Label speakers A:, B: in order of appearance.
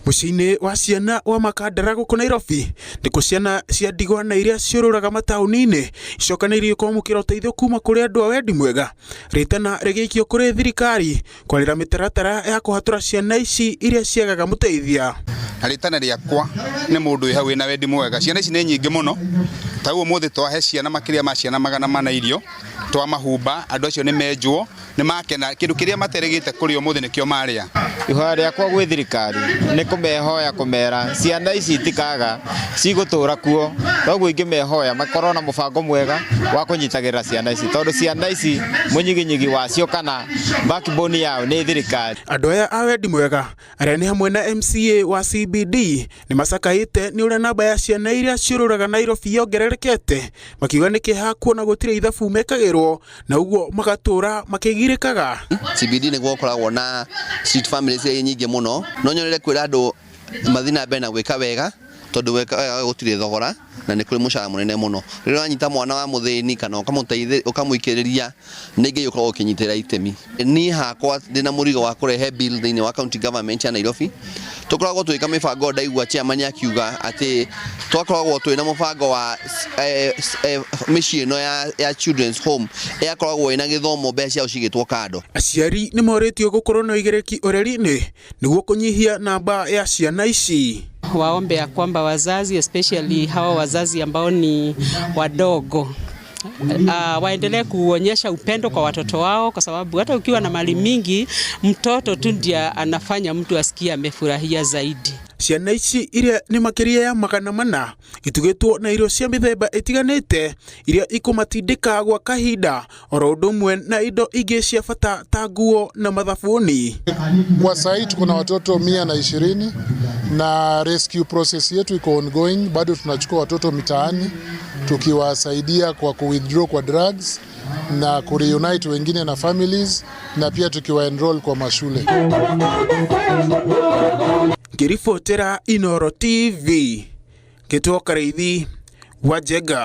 A: Muciini wa ciana wa Makandara guku Nairobi ndiko ciana cia ndigwa na iria ciururaga matauni-ini icokanirie kwamukira uteithio kuma kuri andu a wendi mwega ritana rigiikio kuri thirikari kwarira mitaratara ya kuhatura ciana ici iria ciagaga muteithia.
B: Ritana riakwa ni mundu hau ina wendi mwega. Ciana ici ni nyingi muno, tauo muthi twahe ciana makiria ma ciana magana mana irio twa mahumba. Andu acio ni menjwo ni makena kindu kiria materegite kuri umuthi nikio maria.
C: Ihoya riakwa gwi thirikari ni kumehoya kumera ciana ici itikaga cigutura kuo, toguo ingimehoya makorwo na mubango mwega wa kunyitagira ciana ici, tondu ciana ici munyiginyigi wacio kana backbone yao ni thirikari.
A: Andu aya a wendi mwega aria ni hamwe na MCA wa CBD ni macakaite ni uria namba ya ciana iria ciururaga Nairobi yongererekete, makiuga ni kiha kuona gutire ithabu mekagirwo na uguo magatura makigirikaga.
D: CBD ni gukoragwo na street families nyingi muno, no nyonere kwira andu mathina mbere na gwika wega tondu weka wega gutire thogora na ni kuri mucara munene muno. Riria wanyita mwana wa muthini kana ukamuikiriria ningi ukorwo ukinyitira itemi. Ni hakwa ndina murigo wa kurehe bill thini wa county government ya Nairobi. Tukoragwo twika mibango ndaigua chairman akiuga ati twakoragwo twina mubango wa micii ino ya children's home yakoragwo ina githomo mbeca ciao cigitwo kando.
A: Aciari ni moretio gukorwo na igereki ureri-ini niguo kunyihia namba ya ciana ici.
E: Waombe ya kwamba wazazi especially hawa wazazi ambao ni wadogo waendelee kuonyesha upendo kwa watoto wao, kwa sababu hata ukiwa na mali mingi mtoto tu ndiye anafanya mtu asikie amefurahia zaidi.
A: Ciana ici iria ni makiria ya magana mana itugitwo na irio cia mithemba itiganite iria ikumatindika gwa kahinda oro undu umwe na indo ingi cia bata ta nguo na mathabuni.
F: Kwa sasa tuko na watoto 120 na rescue process yetu iko ongoing. Bado tunachukua watoto mitaani tukiwasaidia kwa withdraw kwa drugs na kureunite wengine na families na pia tukiwa enroll kwa mashule.
A: Ngiribotera Inooro TV, Gitwo Kareithi, Wajega.